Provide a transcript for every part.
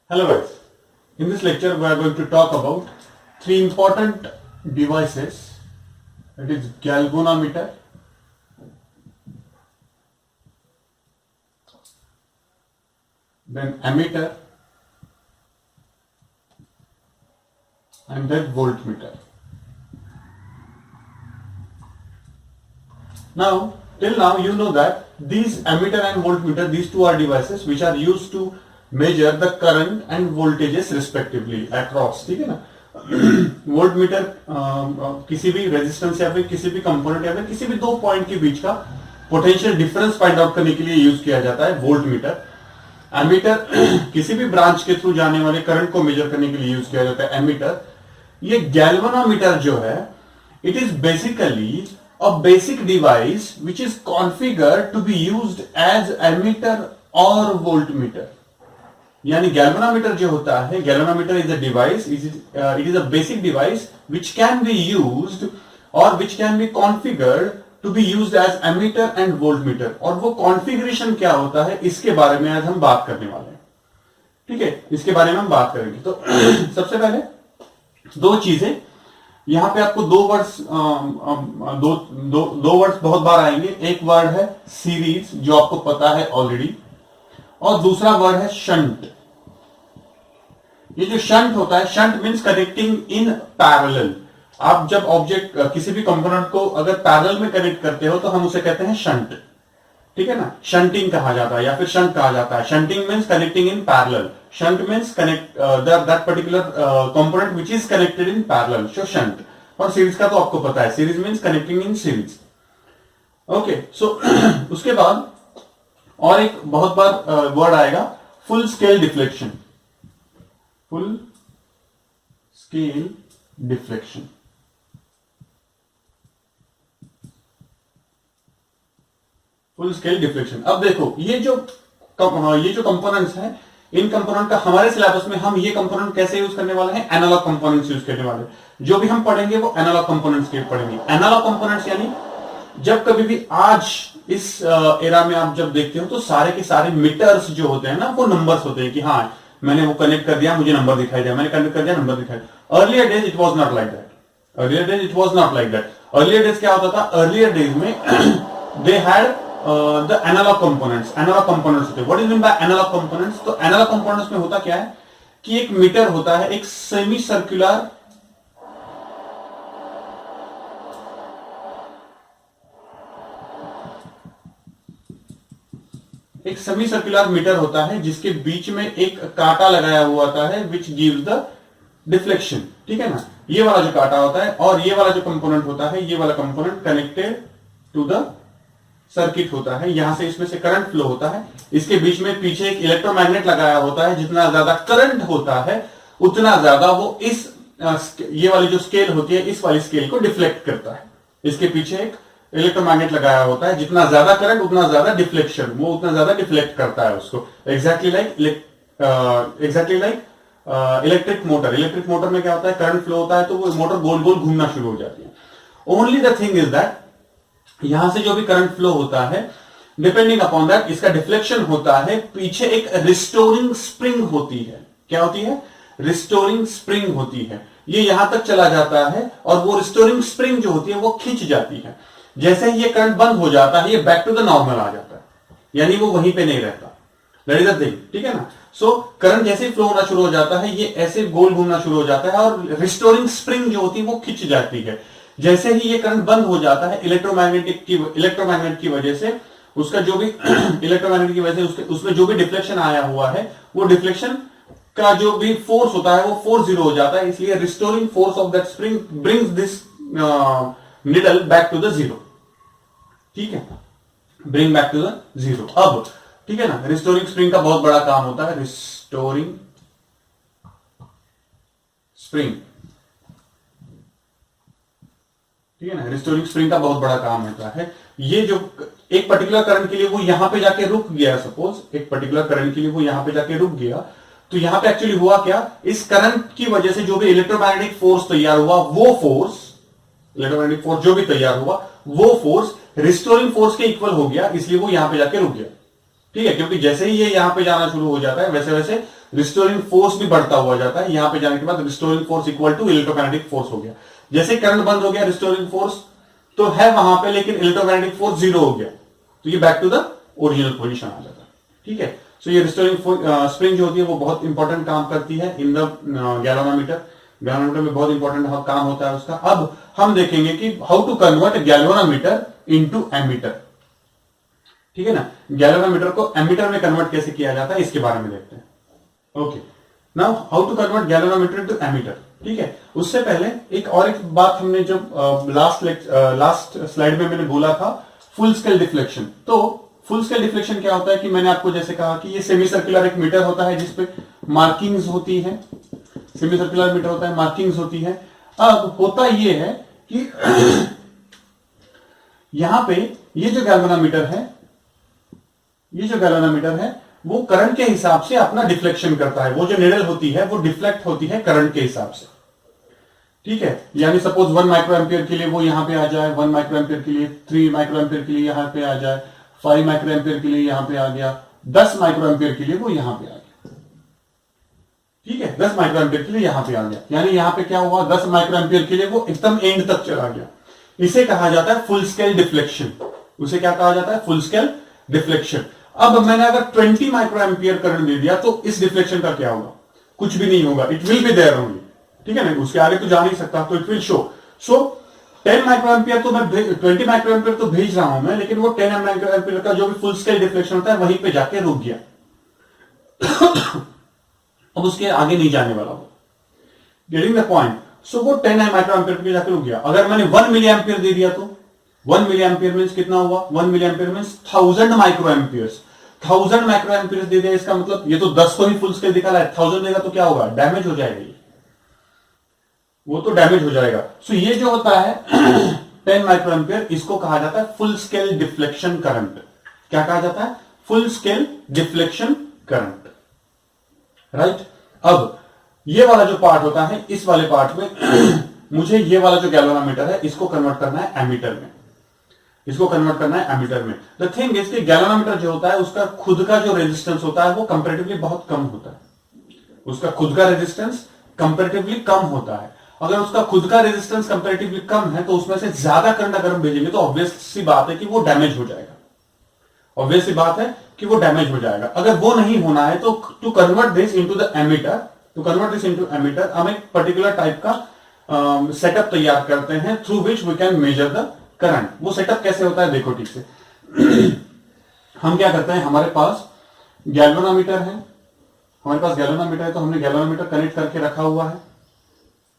Hello guys, in this lecture we are going to talk about three important devices. It is galvanometer, then ammeter, and then voltmeter. Now, till now you know that these ammeter and voltmeter, these two are devices which are used to measure the current and voltages respectively across. ठीक है ना. Voltmeter किसी भी resistance या फिर किसी भी component या फिर किसी भी दो पॉइंट के बीच का पोटेंशियल डिफरेंस फाइंड आउट करने के लिए यूज किया जाता है वोल्टमीटर. एमीटर किसी भी ब्रांच के थ्रू जाने वाले करंट को मेजर करने के लिए यूज किया जाता है एमीटर. ये गैल्वेनोमीटर जो है, it is basically a basic device which is configured to be used as ammeter or voltmeter. यानी गैल्वेनोमीटर जो होता है, galvanometer is a device, it is a basic device which can be used or which can be configured to be used as ammeter and voltmeter. और वो configuration क्या होता है, इसके बारे में आज हम बात करने वाले हैं. ठीक है, इसके बारे में हम बात करेंगे. तो सबसे पहले दो चीजें यहां पे आपको दो वर्ड्स दो वर्ड्स बहुत बार आएंगे. एक वर्ड है सीरीज जो आपको पता है ऑलरेडी, और दूसरा वर्ड है शंट. ये जो शंट होता है, shunt means connecting in parallel. आप जब ऑब्जेक्ट किसी भी कंपोनेंट को अगर पैरेलल में कनेक्ट करते हो तो हम उसे कहते हैं शंट. ठीक है ना, शंटिंग कहा जाता है या फिर शंट कहा जाता है. Shunting means connecting in parallel. Shunt means connect that particular component which is connected in parallel, so shunt. और सीरीज का तो आपको पता है, series means connecting in series. Okay, so उसके बाद और एक बहुत बार वर्ड आएगा full scale deflection. Full scale deflection. Full scale deflection. अब देखो ये जो कंपोनेंट्स हैं, इन कंपोनेंट का हमारे सिलेबस में हम ये कंपोनेंट कैसे यूज करने वाले हैं, एनालॉग कंपोनेंट्स यूज करने वाले. जो भी हम पढ़ेंगे वो एनालॉग कंपोनेंट्स के पढ़ेंगे. एनालॉग कंपोनेंट्स यानी जब कभी भी आज इस एरा में आप जब देखते हो तो सारे के सारे मीटर्स जो होते हैं ना, वो नंबर्स होते हैं कि हाँ मैंने वो कनेक्ट कर दिया, मुझे नंबर दिखाई दिया, मैंने कनेक्ट कर दिया, नंबर दिखाई दिया. Earlier days it was not like that. Earlier days it was not like that. Earlier days क्या होता था, अर्लियर डेज में they had the analogue components. Analogue components होते हैं. What is mean by analogue components? तो analogue components में होता क्या है कि एक मीटर होता है, एक सेमी सर्कुलर मीटर होता है जिसके बीच में एक कांटा लगाया हुआ होता है विच गिव्स द डिफ्लेक्शन. ठीक है ना, ये वाला जो कांटा होता है और ये वाला जो कंपोनेंट होता है, ये वाला component connected to the circuit होता है. यहां से इसमें से करंट फ्लो होता है. इसके बीच में पीछे एक इलेक्ट्रोमैग्नेट लगाया होता है. जितना ज्यादा करंट होता है उतना ज्यादा वो इस ये वाली जो स्केल होती है, इस वाली स्केल को डिफ्लेक्ट करता है. इसके पीछे एक इलेक्ट्रोमैग्नेट लगाया होता है. जितना ज्यादा करंट उतना ज्यादा डिफ्लेक्शन, वो उतना ज्यादा डिफ्लेक्ट करता है उसको. Exactly like electric motor. Electric motor में क्या होता है, करंट फ्लो होता है तो वो मोटर गोल गोल घूमना शुरू हो जाती है. Only the thing is that यहां से जो भी करंट फ्लो होता है, डिपेंडिंग अपॉन दैट इसका डिफ्लेक्शन होता है. पीछे एक रिस्टोरिंग स्प्रिंग होती है. क्या होती है? रिस्टोरिंग स्प्रिंग होती है. ये यहां तक चला जाता है और वो रिस्टोरिंग स्प्रिंग जो होती है वो खींच जाती है. जैसे ही ये करंट बंद हो जाता है, ये बैक टू द नॉर्मल आ जाता है, यानी वो वहीं पे नहीं रहता. That is the thing. ठीक है ना. सो करंट जैसे ही फ्लो होना शुरू हो जाता है, ये ऐसे गोल घूमना शुरू हो जाता है और रिस्टोरिंग स्प्रिंग जो होती है वो खींच जाती है. जैसे ही ये करंट बंद हो जाता है, इलेक्ट्रोमैग्नेट की वजह से उसका जो भी इलेक्ट्रोमैग्नेट की वजह से उसमें जो भी डिफ्लेक्शन आया हुआ है, वो डिफ्लेक्शन का जो भी फोर्स होता है वो फोर्स जीरो हो जाता है. इसलिए restoring force of that spring brings this needle back to the zero. ठीक है, bring back to the zero. अब ठीक है ना, रिस्टोरिंग स्प्रिंग का बहुत बड़ा काम होता है. रिस्टोरिंग स्प्रिंग, ठीक है ना, रिस्टोरिंग स्प्रिंग का बहुत बड़ा काम होता है. ये जो एक पर्टिकुलर करंट के लिए वो यहां पे जाके रुक गया, सपोज एक पर्टिकुलर करंट के लिए वो यहां पे जाके रुक गया, तो यहां पे एक्चुअली हुआ क्या, इस करंट की वजह से जो भी इलेक्ट्रोमैग्नेटिक फोर्स तैयार हुआ, वो फोर्स इलेक्ट्रोमैग्नेटिक फोर्स जो भी तैयार हुआ, वो फोर्स रिस्टोरिंग फोर्स के इक्वल हो गया, इसलिए वो यहां पे जाके रुक गया. ठीक है, क्योंकि जैसे ही ये यहां पे जाना शुरू हो जाता है वैसे वैसे रिस्टोरिंग फोर्स भी बढ़ता हुआ जाता है। यहां पे जाने के बाद restoring force equal to electromagnetic force हो गया। जैसे करंट बंद हो गया, रिस्टोरिंग फोर्स तो है वहां पे, लेकिन इलेक्ट्रोमैग्नेटिक फोर्स जीरो हो गया, तो ये back to the original position आ जाता है। ठीक है, सो ये रिस्टोरिंग स्प्रिंग जो होती है वो बहुत इंपॉर्टेंट काम करती है इन द गैल्वेनोमीटर। गैल्वेनोमीटर में बहुत इंपॉर्टेंट काम होता है उसका। अब हम देखेंगे कि how to convert galvanometer into ammeter. ठीक है ना, गैल्वेनोमीटर को एमीटर में कन्वर्ट कैसे किया जाता है इसके बारे में देखते हैं। Okay, now how to convert galvanometer to ammeter. ठीक है, उससे पहले एक बात हमने जब लास्ट स्लाइड में मैंने बोला था, फुल स्केल डिफ्लेक्शन। तो फुल स्केल डिफ्लेक्शन क्या होता है कि मैंने आपको जैसे कहा कि ये सेमी सर्कुलर एक मीटर होता है जिसपे मार्किंग्स होती है, सेमी सर्कुलर मीटर होता है, मार्किंग्स होती है। अब होता ये है कि यहां पे ये जो गैल्वेनोमीटर है वो करंट के हिसाब से अपना डिफ्लेक्शन करता है। वो जो निडल होती है वो डिफ्लेक्ट होती है करंट के हिसाब से। ठीक है, यानी सपोज 1 माइक्रो एम्पियर के लिए वो यहां पे आ जाए, 1 माइक्रो एम्पियर के लिए, 3 माइक्रो एम्पियर के लिए यहां पे आ जाए, 5 माइक्रो एम्पियर के लिए यहां पे आ गया, 10 माइक्रो एम्पियर के लिए वो यहां पे आ गया। ठीक है, 10 माइक्रो एम्पियर के लिए यहां पे आ गया, यानी यहां पे क्या हुआ, 10 माइक्रो एम्पियर के लिए वो एकदम एंड तक चला गया। इसे कहा जाता है फुल स्केल डिफ्लेक्शन। उसे क्या कहा जाता है, फुल स्केल डिफ्लेक्शन। अब मैंने अगर 20 माइक्रो एम्पियर करंट दे दिया तो इस डिफ्लेक्शन का क्या होगा, कुछ भी नहीं होगा, it will be there only. ठीक है ना, उसके आगे तो जा नहीं सकता, तो it will show. So 10 micro ampere तो मैं 20 माइक्रो एम्पियर तो भेज रहा हूं मैं, लेकिन वो 10 माइक्रो एम्पियर का जो भी फुल स्केल डिफ्लेक्शन होता है वहीं पे जाके रुक गया। अब उसके आगे नहीं जाने वाला वो, गेटिंग द पॉइंट। सो वो 10 माइक्रो एम्पियर पे जाके रुक गया। अगर मैंने 1 मिली एम्पियर दे दिया तो 1 मिली एम्पियर मीन्स कितना हुआ, 1 milliampere means 1000 microamperes. 1000 microampere दे दिया, इसका मतलब ये तो 10 को ही फुल स्केल दिखा रहा है, 1000 देगा तो क्या होगा, डैमेज हो जाएगा, वो तो डैमेज हो जाएगा। सो ये जो होता है 10 माइक्रो एम्पियर, इसको कहा जाता है फुल स्केल डिफ्लेक्शन करंट। क्या कहा जाता है, full scale deflection current, right. अब ये वाला जो पार्ट होता है, इस वाले पार्ट में मुझे ये वाला जो गैल्वेनोमीटर है इसको कन्वर्ट करना है एमीटर में, इसको कन्वर्ट करना है एमीटर में। द थिंग इज कि गैल्वेनोमीटर जो होता है उसका खुद का जो रेजिस्टेंस होता है वो कंपैरेटिवली बहुत कम होता है। उसका खुद का रेजिस्टेंस कंपैरेटिवली कम होता है। अगर उसका खुद का रेजिस्टेंस कंपैरेटिवली कम है तो उसमें से ज्यादा करंट अगर हम भेजेंगे तो ऑब्वियस सी बात है कि वो डैमेज हो जाएगा, ऑब्वियस सी बात है कि वो डैमेज हो जाएगा। अगर वो नहीं होना है तो to convert this into the ammeter, to convert this into ammeter हम एक पर्टिकुलर टाइप का सेटअप तैयार करते हैं through which we can measure the current. वो सेटअप कैसे होता है देखो ठीक से। हम क्या करते हैं, हमारे पास गैल्वेनोमीटर है, हमारे पास गैल्वेनोमीटर है तो हमने गैल्वेनोमीटर कनेक्ट करके रखा हुआ है।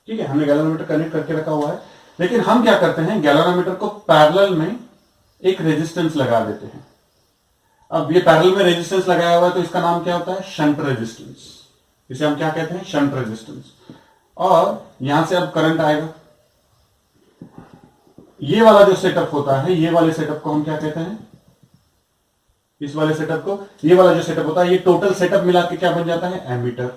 ठीक है, हमने गैल्वेनोमीटर कनेक्ट करके रखा हुआ है, लेकिन हम क्या करते हैं, गैल्वेनोमीटर को पैरेलल में एक रेजिस्टेंस लगा देते हैं। अब ये पैरेलल में रेजिस्टेंस लगाया हुआ है तो इसका नाम क्या होता है, शंट रेजिस्टेंस। इसे हम क्या कहते हैं, शंट रेजिस्टेंस। और यहां से अब करंट आएगा। ये वाला जो सेटअप होता है, ये वाले सेटअप को हम क्या कहते हैं, इस वाले सेटअप को, ये वाला जो सेटअप होता है, ये टोटल सेटअप मिला के क्या बन जाता है, एमीटर।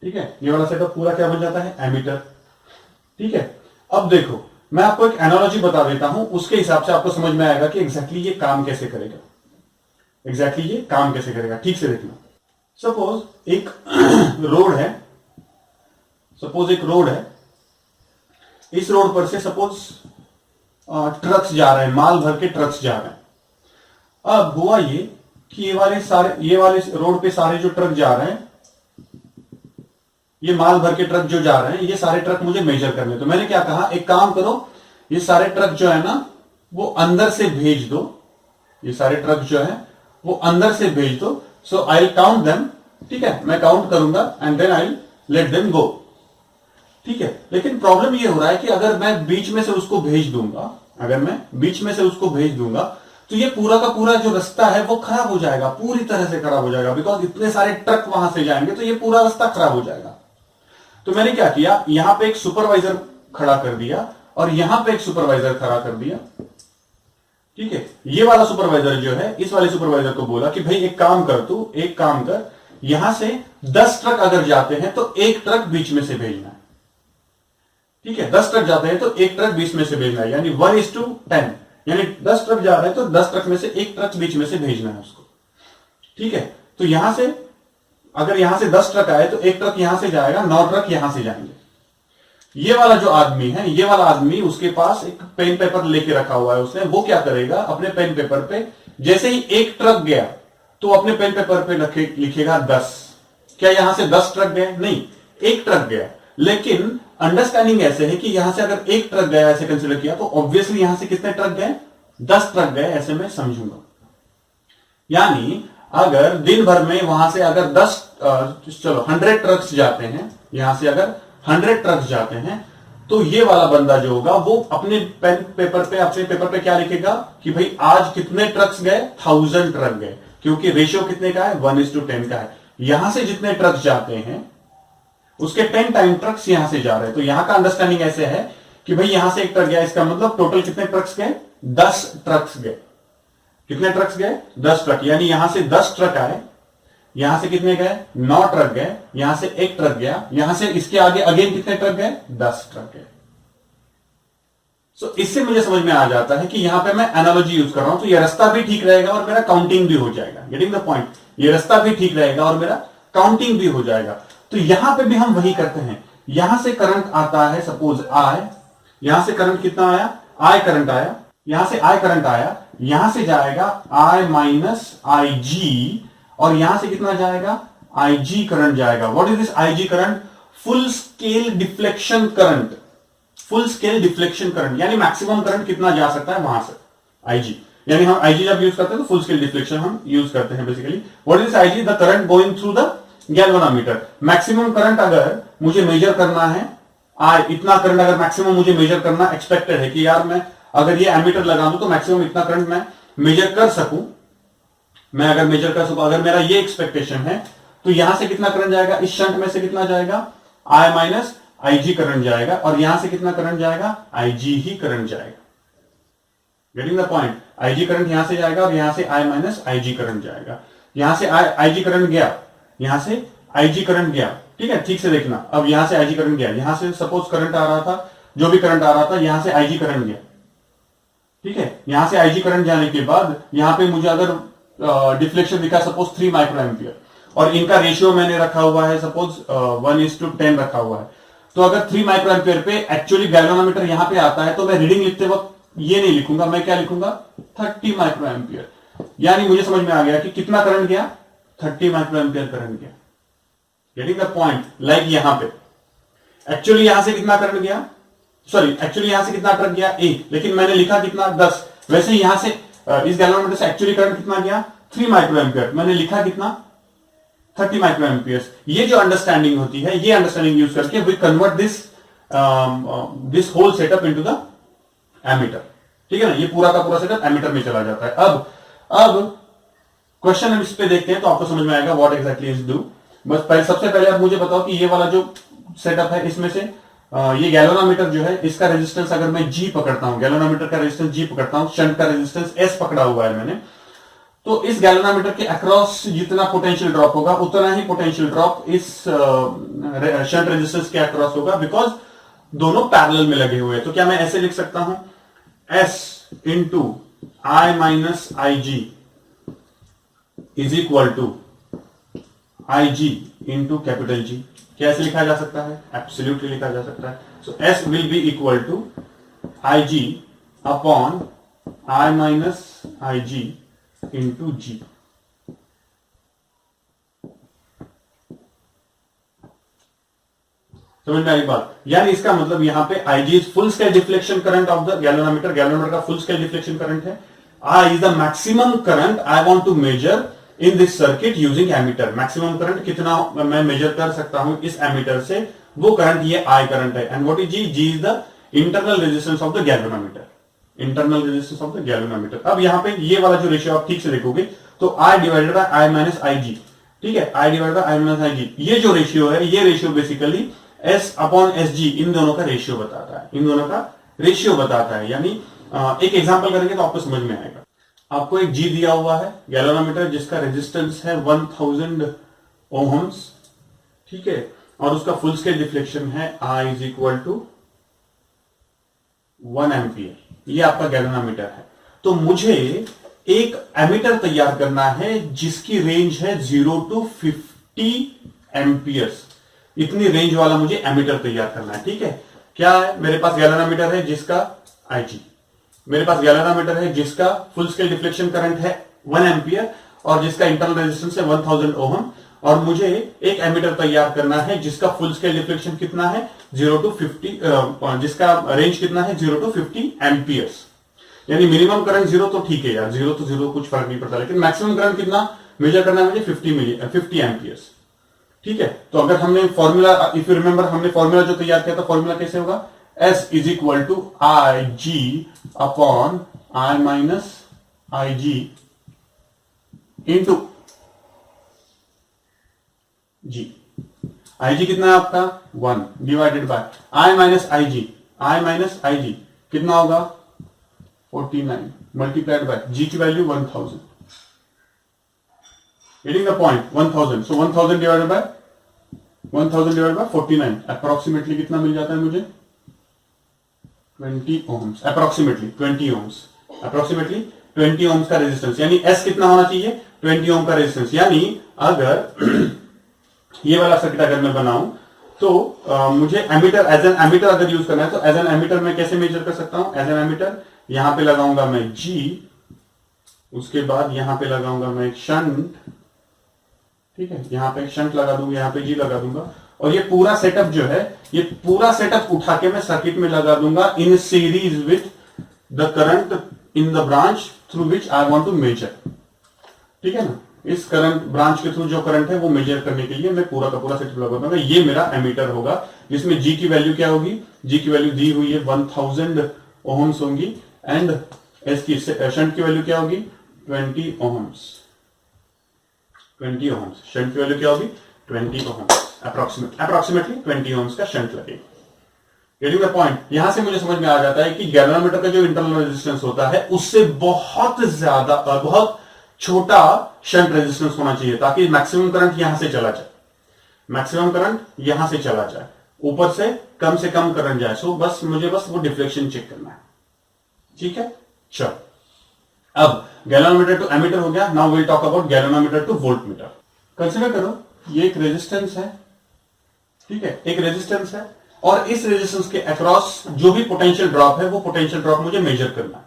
ठीक है, ये वाला सेटअप पूरा क्या बन जाता है, एमीटर। ठीक है, अब देखो मैं आपको एक एनालॉजी बता देता हूं, उसके हिसाब से आपको समझ में आएगा कि एग्जैक्टली ये काम कैसे करेगा, एग्जैक्टली ये काम कैसे करेगा। ठीक से देखना। सपोज एक रोड है, सपोज एक रोड है, इस रोड पर से सपोज ट्रक्स जा रहे हैं, माल भर के ट्रक्स जा रहे हैं। अब हुआ ये कि ये वाले रोड पे सारे जो ट्रक जा रहे हैं, ये माल भर के ट्रक जो जा रहे हैं, ये सारे ट्रक मुझे मेजर करने। तो मैंने क्या कहा, एक काम करो, ये सारे ट्रक जो है ना वो अंदर से भेज दो, ये सारे ट्रक जो है वो अंदर से भेज दो। So I count them. ठीक है, मैं काउंट करूंगा and then I let them go. ठीक है, लेकिन प्रॉब्लम ये हो रहा है कि अगर मैं बीच में से उसको भेज दूंगा, अगर मैं बीच में से उसको भेज दूंगा तो ये पूरा का पूरा जो रास्ता है वो खराब हो जाएगा, पूरी तरह से खराब हो जाएगा, बिकॉज इतने सारे ट्रक वहां से जाएंगे तो ये पूरा रास्ता खराब हो जाएगा। तो मैंने क्या किया, यहां पे एक सुपरवाइजर खड़ा कर दिया और यहां पे एक सुपरवाइजर खड़ा कर दिया। ठीक है, ये वाला सुपरवाइजर जो है, इस वाले सुपरवाइजर को बोला कि भाई एक काम कर, तू एक काम कर, यहां से 10 ट्रक अगर जाते हैं तो एक ट्रक बीच में से भेजना है। ठीक है, 10 ट्रक जाते हैं तो एक ट्रक बीच में से भेजना है, यानी 1:10, यानी 10 ट्रक जा रहे हैं तो 10 ट्रक में से एक ट्रक बीच में से भेजना है उसको, ठीक है। तो यहां से अगर यहां से 10 ट्रक आए तो एक ट्रक यहां से जाएगा, 9 ट्रक यहां से जाएंगे। ये वाला जो आदमी है, ये वाला आदमी, उसके पास एक पेन पेपर लेके रखा हुआ है उसने, वो क्या करेगा, अपने पेन पेपर पे जैसे ही एक ट्रक गया तो अपने पेन पेपर पे लिखेगा 10। क्या यहां से 10 ट्रक गए? नहीं, एक ट्रक गया। लेकिन अंडरस्टैंडिंग ऐसे है कि यहां से अगर एक ट्रक गया ऐसे कंसिडर किया तो ऑब्वियसली यहां से कितने ट्रक गए? 10 ट्रक गए, ऐसे मैं समझूंगा। यानी अगर दिन भर में वहां से अगर 100 ट्रक्स जाते हैं, यहां से अगर 100 ट्रक्स जाते हैं तो ये वाला बंदा जो होगा वो अपने पेन पेपर पे क्या लिखेगा कि भाई आज कितने ट्रक्स गए? 1000 ट्रक गए, क्योंकि रेशियो कितने का है? 1:10 का है। यहां से जितने ट्रक्स जाते हैं उसके 10 टाइम ट्रक्स यहां से जा रहे हैं। तो यहां का अंडरस्टैंडिंग ऐसे है कि भाई यहां से एक ट्रक गया, इसका मतलब टोटल कितने ट्रक्स गए? 10 ट्रक्स गए। कितने ट्रक्स गए? 10 ट्रक। यानी यहां से 10 ट्रक आए, यहां से कितने गए? 9 ट्रक गए, यहां से एक ट्रक गया, यहां से इसके आगे अगेन कितने ट्रक गए? 10 ट्रक गए। सो इससे मुझे समझ में आ जाता है कि यहां पे मैं एनालॉजी यूज कर रहा हूं, तो ये रास्ता भी ठीक रहेगा और मेरा काउंटिंग भी हो जाएगा। Getting the point? ये रास्ता भी ठीक रहेगा और मेरा काउंटिंग भी हो जाएगा। तो यहां पे भी हम वही करते हैं। यहां से करंट आता है, सपोज I, यहां से करंट कितना आया? I करंट आया, यहां से I करंट आया, यहां से जाएगा I माइनस IG, और यहां से कितना जाएगा? IG करंट जाएगा। What is this IG current? Full scale deflection current. Full scale deflection current यानी मैक्सिमम करंट कितना जा सकता है वहां से? IG। यानी हम IG जब यूज करते हैं तो फुल स्केल डिफ्लेक्शन हम यूज करते हैं basically. What is IG? The current going through the galvanometer. Maximum current अगर मुझे मेजर करना है, इतना करंट अगर मैक्सिमम मुझे मेजर करना एक्सपेक्टेड है कि यार मैं अगर ये एमीटर लगा दूं तो मैक्सिमम इतना करंट मैं मेजर कर सकूं, मैं अगर मेजर कर सकूं, अगर मेरा ये एक्सपेक्टेशन है, तो यहां से कितना करंट जाएगा? इस शंट में से कितना जाएगा? I माइनस IG करंट जाएगा, और यहां से कितना करंट जाएगा? IG ही करंट जाएगा। Getting the point? IG current यहां से जाएगा और यहां से I माइनस IG करंट जाएगा। यहां से IG करंट गया, यहां से IG करंट गया, ठीक है, ठीक से देखना। अब यहां से IG करंट गया, यहां से सपोज करंट आ रहा था, जो भी करंट आ रहा था, यहां से IG करंट गया, ठीक है। यहां से IG करंट जाने के बाद यहां पे मुझे अगर डिफ्लेक्शन दिखा सपोज 3 माइक्रो एम्पियर, और इनका रेशियो मैंने रखा हुआ है सपोज 1:10 रखा हुआ है, तो अगर 3 माइक्रो एम्पियर पे एक्चुअली गैल्वेनोमीटर यहां पे आता है तो मैं रीडिंग लिखते वक्त ये नहीं लिखूंगा, मैं क्या लिखूंगा? 30 माइक्रो एम्पियर। यानी मुझे समझ में आ गया कि कितना करंट गया? 30 माइक्रो एम्पियर करंट गया। Getting the point? लाइक यहां पे एक्चुअली यहां से कितना करंट गया, सॉरी एक्चुअली यहां से कितना ट्रक गया? 1, लेकिन मैंने लिखा कितना? 10। वैसे ही यहां से इस गैल्वेनोमीटर से एक्चुअली करंट कितना गया? 3 माइक्रो एम्पियर, मैंने लिखा कितना? 30 माइक्रो एम्पियर। ये जो अंडरस्टैंडिंग होती है, ये अंडरस्टैंडिंग यूज करके we convert this whole setup into the ammeter, ठीक है ना। ये पूरा का पूरा सेटअप एमीटर में चला जाता है। अब क्वेश्चन हम इस पे देखते हैं तो आपको समझ में आएगा व्हाट एग्जैक्टली इज डू। बस सबसे पहले आप मुझे बताओ कि ये वाला जो सेटअप है, इसमें से ये गैल्वेनोमीटर जो है, इसका रेजिस्टेंस अगर मैं G पकड़ता हूं, गैल्वेनोमीटर का रेजिस्टेंस G पकड़ता हूं, शंट का रेजिस्टेंस S पकड़ा हुआ है मैंने, तो इस गैल्वेनोमीटर के अक्रॉस जितना पोटेंशियल ड्रॉप होगा उतना ही पोटेंशियल ड्रॉप इस शंट रेजिस्टेंस के अक्रॉस होगा, बिकॉज दोनों पैरेलल में लगे हुए हैं। तो क्या मैं ऐसे लिख सकता हूं? S into I minus IG is equal to IG into capital G। क्या ऐसे लिखा जा सकता है? एब्सोल्युटली लिखा जा सकता है। So S will be equal to IG upon I minus IG into G। समझ में आई बात? यानी इसका मतलब यहां पे IG is full scale deflection current of the galvanometer, galvanometer का फुल स्केल डिफ्लेक्शन करंट है। I is the maximum current I want to measure in this circuit using ammeter. Maximum current कितना मैं मेजर कर सकता हूं इस ammeter से, वो करंट ये I करंट है। And what is G? G is the internal resistance of the galvanometer, internal resistance of the galvanometer. अब यहां पे ये वाला जो रेशियो आप ठीक से देखोगे तो I divided by I minus IG, ठीक है, I divided by I minus IG, ये जो रेशियो है, ये ratio basically S upon SG इन दोनों का रेशियो बताता है, इन दोनों का रेशियो बताता है। यानी एक एग्जांपल करेंगे तो आपको समझ में आएगा। आपको एक G दिया हुआ है गैल्वेनोमीटर जिसका रेजिस्टेंस है 1000 ओहम्स, ठीक है, और उसका फुल स्केल डिफ्लेक्शन है I is equal to 1 ampere. ये आपका गैल्वेनोमीटर है। तो मुझे एक एमीटर तैयार करना है जिसकी रेंज है 0 to 50 एम्पियर्स। इतनी रेंज वाला मुझे एमीटर तैयार करना है। ठीक है, क्या है, मेरे पास गैल्वेनोमीटर है जिसका IG, मेरे पास गैल्वेनोमीटर है जिसका फुल स्केल डिफ्लेक्शन करंट है 1 एम्पियर और जिसका इंटरनल रेजिस्टेंस है 1000 ओहम, और मुझे एक एमीटर तैयार करना है जिसका फुल स्केल डिफ्लेक्शन कितना है 0 to 50, जिसका रेंज कितना है 0 to 50 एम्पियर्स। यानी मिनिमम करंट 0 तो ठीक है यार, 0 तो 0 कुछ फर्क नहीं पड़ता, लेकिन मैक्सिमम करंट कितना मेजर करना है मुझे 50 एम्पियर्स। ठीक है, तो अगर हमने फॉर्मूला, इफ यू रिमेंबर, हमने फॉर्मूला जो तैयार किया था, फॉर्मूला कैसे होगा, S is equal to IG upon I minus IG into G। IG कितना है आपका 1 divided by I minus IG कितना होगा 49 मल्टीप्लाइड बाय G की value 1000। Getting the point, 1000, so 1000 divided by 49, approximately कितना मिल जाता है मुझे 20 ohms, अप्रोक्सीमेटली 20 ohms का रेजिस्टेंस। यानी S कितना होना चाहिए 20 ohm का रेजिस्टेंस। यानी अगर ये वाला सर्किट अगर मैं बनाऊं तो मुझे एमीटर, एज एन एमीटर अगर यूज करना है तो एज एन एमीटर मैं कैसे मेजर कर सकता हूं, एज एन एमीटर यहां पे लगाऊंगा मैं G, उसके बाद यहां पे लगाऊंगा मैं एक शंट। ठीक है, यहां पे एक शंट लगा दूंगा, यहां पे G लगा दूंगा, और ये पूरा सेटअप जो है, ये पूरा सेटअप उठा के मैं सर्किट में लगा दूंगा in series with the current in the branch through which I want to measure. ठीक है ना, इस करंट ब्रांच के थ्रू जो करंट है वो मेजर करने के लिए मैं पूरा का पूरा सेटअप लगा दूंगा। ये मेरा एमीटर होगा, जिसमें G की वैल्यू क्या होगी, G की वैल्यू दी हुई है 1000 ओहम्स होंगी, एंड S की शंट की वैल्यू क्या होगी 20 ओहम्स। शंट की वैल्यू क्या होगी 20 ओहम्स, अप्रोक्सीमेटली 20 ओहम्स का शंट लगेगा। गेटिंग द पॉइंट, यहां से मुझे समझ में आ जाता है कि गैल्वेनोमीटर का जो इंटरनल रेजिस्टेंस होता है उससे बहुत ज्यादा, बहुत छोटा शंट रेजिस्टेंस होना चाहिए ताकि मैक्सिमम करंट यहां से चला जाए, मैक्सिमम करंट यहां से चला जाए, ऊपर से कम करंट जाए। सो बस मुझे वो डिफ्लेक्शन चेक करना है। ठीक है, चलो अब गैल्वेनोमीटर टू एमीटर हो गया। Now will talk about galvanometer to voltmeter. Consider करो ये एक रेजिस्टेंस है, ठीक है, एक रेजिस्टेंस है, और इस रेजिस्टेंस के अक्रॉस जो भी पोटेंशियल ड्रॉप है वो पोटेंशियल ड्रॉप मुझे मेजर करना है।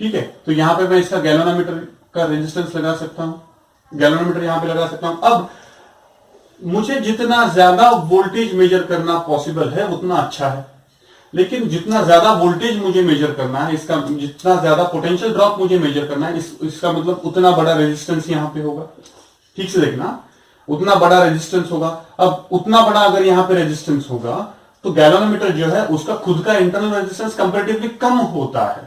ठीक है, तो यहां पे मैं इसका गैल्वेनोमीटर का रेजिस्टेंस लगा सकता हूं, गैल्वेनोमीटर यहां पे लगा सकता हूं। अब मुझे जितना ज्यादा वोल्टेज मेजर करना पॉसिबल है उतना अच्छा है, लेकिन जितना ज्यादा वोल्टेज मुझे मेजर करना है, इसका जितना ज्यादा पोटेंशियल ड्रॉप मुझे मेजर करना है, इसका मतलब उतना बड़ा रेजिस्टेंस यहां पे होगा। ठीक से देखना, उतना बड़ा रेजिस्टेंस होगा। अब उतना बड़ा अगर यहां पे रेजिस्टेंस होगा तो गैल्वेनोमीटर जो है उसका खुद का इंटरनल रेजिस्टेंस कंपैरेटिवली कम होता है,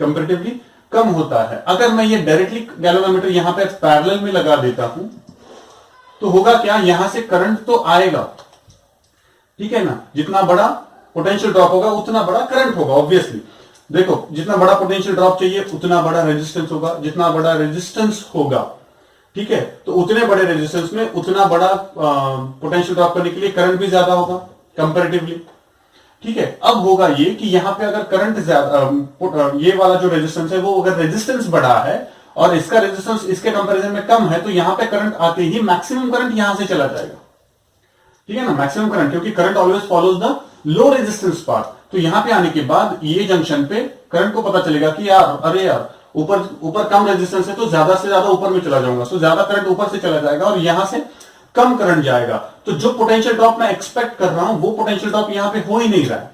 कंपैरेटिवली कम होता है। अगर मैं ये डायरेक्टली गैल्वेनोमीटर यहां पे पैरेलल में लगा देता हूं तो होगा क्या, यहां से करंट तो आएगा, ठीक है ना, जितना बड़ा पोटेंशियल ड्रॉप होगा उतना बड़ा करंट होगा। ऑब्वियसली देखो, जितना बड़ा पोटेंशियल ड्रॉप चाहिए उतना बड़ा रेजिस्टेंस होगा, जितना बड़ा रेजिस्टेंस होगा, ठीक है, तो उतने बड़े रेजिस्टेंस में उतना बड़ा पोटेंशियल ड्रॉप करने के लिए करंट भी ज्यादा होगा कंपैरेटिवली। ठीक है, अब होगा ये कि यहां पे अगर करंट ज्यादा, ये वाला जो रेजिस्टेंस है वो अगर रेजिस्टेंस बड़ा है और इसका रेजिस्टेंस इसके कंपैरिजन में कम है, तो यहां पे करंट आते ही मैक्सिमम करंट यहां से चला जाएगा। ठीक है ना, मैक्सिमम करंट, क्योंकि current always follows the low resistance path. तो यहां पे आने के बाद ये जंक्शन पे करंट को पता चलेगा कि यार, अरे यार, ऊपर कम रेजिस्टेंस है तो ज्यादा से ज्यादा ऊपर में चला जाऊंगा, तो ज्यादा करंट ऊपर से चला जाएगा और यहां से कम करंट जाएगा। तो जो पोटेंशियल ड्रॉप मैं एक्सपेक्ट कर रहा हूं वो पोटेंशियल ड्रॉप यहां पे हो ही नहीं रहा है।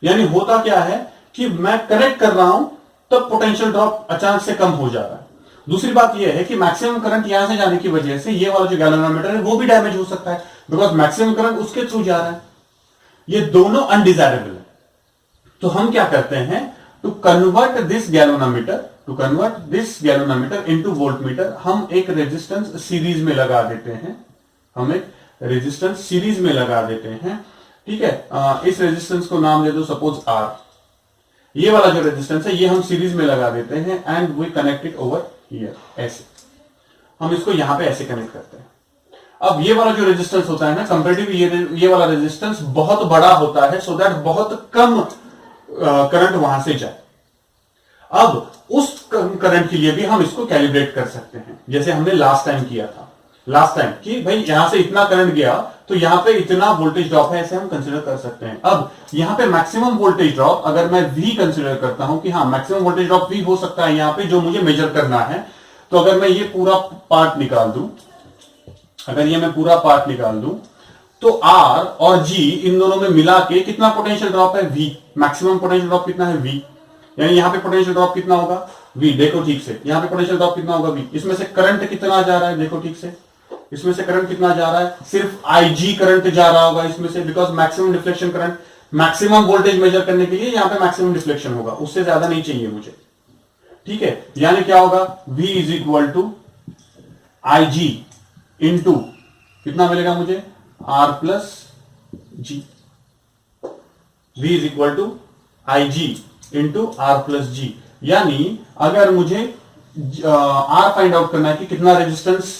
यानी होता क्या है कि मैं करेक्ट कर रहा हूं तब पोटेंशियल ड्रॉप अचानक से कम हो जा रहा है। दूसरी बात यह है कि मैक्सिमम करंट यहां से जाने की वजह से ये वाला जो गैल्वेनोमीटर है वो भी डैमेज हो सकता है, बिकॉज मैक्सिमम करंट उसके थ्रू जा रहा है। ये दोनों अनडिजायरेबल है। तो हम क्या करते हैं, to convert this galvanometer into voltmeter, हम एक रेजिस्टेंस सीरीज में लगा देते हैं, ठीक है। इस रेजिस्टेंस को नाम दे दो सपोज R। ये वाला जो रेजिस्टेंस है ये हम सीरीज में लगा देते हैं and we connect it over here, ऐसे हम इसको यहां पे ऐसे कनेक्ट करते हैं। अब ये वाला जो रेजिस्टेंस होता है ना, कंपैरेटिवली ये वाला रेजिस्टेंस बहुत बड़ा होता है, सो दैट बहुत कम करंट वहां से जाए। अब उस करंट के लिए भी हम इसको कैलिब्रेट कर सकते हैं, जैसे हमने लास्ट टाइम किया था। लास्ट टाइम कि भाई यहां से इतना करंट गया तो यहां पे इतना वोल्टेज ड्रॉप है, ऐसे हम कंसीडर कर सकते हैं। अब यहां पे मैक्सिमम वोल्टेज ड्रॉप अगर मैं V कंसीडर करता हूं कि हाँ मैक्सिमम वोल्टेज ड्रॉप V हो सकता है यहां पे जो मुझे मेजर करना है, तो अगर मैं ये पूरा पार्ट निकाल दूं, अगर ये मैं पूरा पार्ट निकाल दूं तो R और G इन दोनों में मिला के कितना पोटेंशियल ड्रॉप है V, मैक्सिमम पोटेंशियल ड्रॉप कितना है V, यानी यहां पे पोटेंशियल ड्रॉप कितना होगा V, देखो ठीक से, यहां पे पोटेंशियल ड्रॉप कितना होगा V, इसमें से करंट कितना जा रहा है देखो ठीक से, इसमें से करंट कितना जा रहा है, सिर्फ IG करंट जा रहा होगा इसमें से, because maximum deflection current, maximum voltage measure करने के लिए यहां पे मैक्सिमम डिफ्लेक्शन होगा, उससे ज्यादा नहीं चाहिए मुझे, ठीक है। यानी क्या होगा V is equal to IG into कितना मिलेगा मुझे R plus G, V is equal to IG into R plus G। यानी अगर मुझे R फाइंड आउट करना है कि कितना रेजिस्टेंस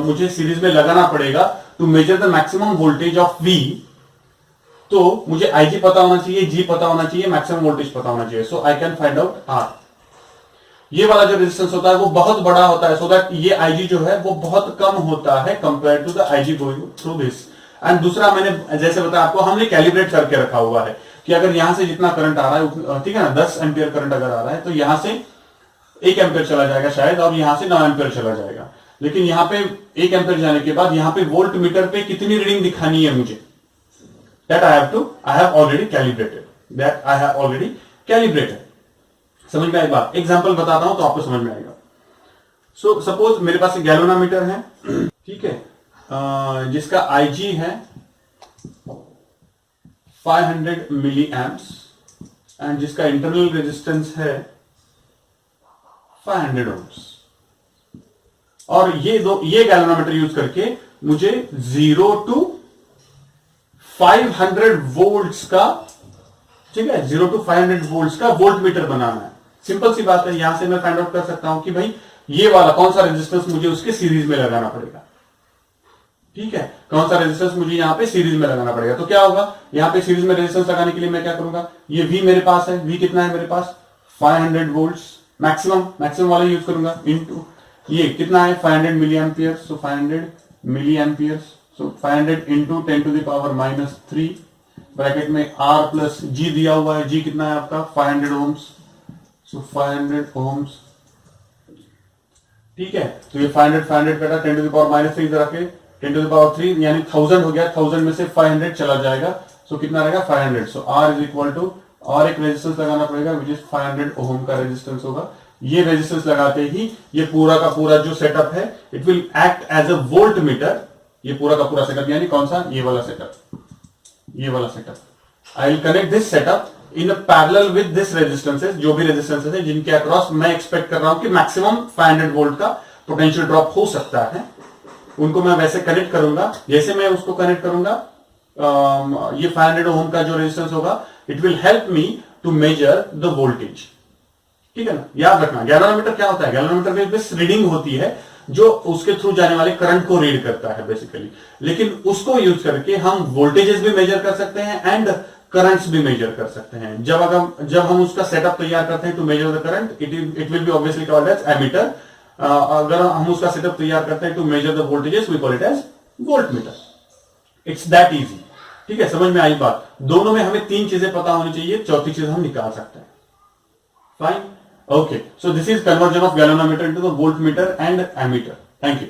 मुझे सीरीज में लगाना पड़ेगा to measure the maximum voltage of V, तो मुझे IG पता होना चाहिए, G पता होना चाहिए, मैक्सिमम वोल्टेज पता होना चाहिए, so I can find out R। ये वाला जो रेजिस्टेंस होता है वो बहुत बड़ा होता है, सो दैट ये IG जो है वो बहुत कम होता है compare to the IG going through this. And दूसरा मैंने जैसे बताया आपको, हमने कैलिब्रेट करके रखा हुआ है कि अगर यहां से जितना करंट आ रहा है, ठीक है ना, 10 एम्पियर करंट अगर आ रहा है तो यहां से 1 एम्पियर चला जाएगा शायद, और यहां से 9 एम्पियर चला जाएगा। लेकिन यहां पे 1 एम्पियर जाने के बाद यहां पे वोल्ट मीटर पे कितनी रीडिंग दिखानी है मुझे, that I have already calibrated, समझ में आई बात। एग्जांपल बताता हूं तो आपको समझ में आएगा। सो सपोज मेरे पास एक गैल्वेनोमीटर है, ठीक है, जिसका IG है 500 मिली एम्प्स एंड जिसका इंटरनल रेजिस्टेंस है 500 ओम्स, और ये गैल्वेनोमीटर यूज करके मुझे 0 टू 500 वोल्ट्स का, ठीक है, 0 टू 500 वोल्ट्स का वोल्ट मीटर बनाना है। सिंपल सी बात है, यहां से मैं फाइंड आउट कर सकता हूं कि भाई ये वाला कौन सा रेजिस्टेंस मुझे उसके सीरीज में लगाना पड़ेगा, ठीक है, कौन सा रेजिस्टेंस मुझे यहां पे सीरीज में लगाना पड़ेगा। तो क्या होगा, यहां पे सीरीज में रेजिस्टेंस लगाने के लिए मैं क्या करूंगा, ये V मेरे पास है, V कितना है मेरे पास 500 वोल्ट्स, मैक्सिमम वाला यूज करूंगा, इनटू ये कितना है 500 milli ampere, so 500 milli ampere, so 500 into 10 to the power -3 bracket में R प्लस G दिया हुआ है, G कितना है आपका 500 ओम्स, सो 500 ओम्स, ठीक है। तो ये 500 कटा 10 टू द पावर -3 इधर रखे, 10 टू द पावर 3 यानी 1000 हो गया, 1000 में से 500 चला जाएगा, सो कितना रहेगा 500, सो R इज इक्वल टू, और एक रेजिस्टेंस लगाना पड़ेगा विच इज 500 ओम का रेजिस्टेंस होगा। ये रेजिस्टेंस लगाते ही ये पूरा का पूरा जो सेटअप है it will act as a volt meter, ये पूरा का पूरा सेटअप, यानी कौन सा, ये वाला setup, I will connect this setup in parallel with this resistances, जो भी रेजिस्टेंसेस है जिनके अक्रॉस मैं एक्सपेक्ट कर रहा हूं कि मैक्सिमम 500 वोल्ट का पोटेंशियल ड्रॉप हो सकता है, उनको मैं वैसे कनेक्ट करूंगा। जैसे मैं उसको कनेक्ट करूंगा, ये 500 ओम का जो रेजिस्टेंस होगा it will help me to measure the voltage, ठीक है ना। याद रखना गैल्वेनोमीटर क्या होता है, गैल्वेनोमीटर में बस रीडिंग होती है जो उसके थ्रू जाने वाले करंट को रीड करता है बेसिकली, लेकिन उसको यूज करके हम वोल्टेजेस भी मेजर कर सकते हैं एंड करंट्स भी मेजर कर सकते हैं। जब हम उसका सेटअप तैयार करते हैं to measure the current, it will be obviously called as ammeter. अगर हम उसका सेटअप तैयार करते हैं to measure the voltages, we call it as volt meter. It's that easy, ठीक है, समझ में आई बात। दोनों में हमें 3 चीजें पता होनी चाहिए, चौथी चीज हम निकाल सकते हैं। Fine, okay, so this is conversion of galvanometer into the voltmeter and ammeter. Thank you.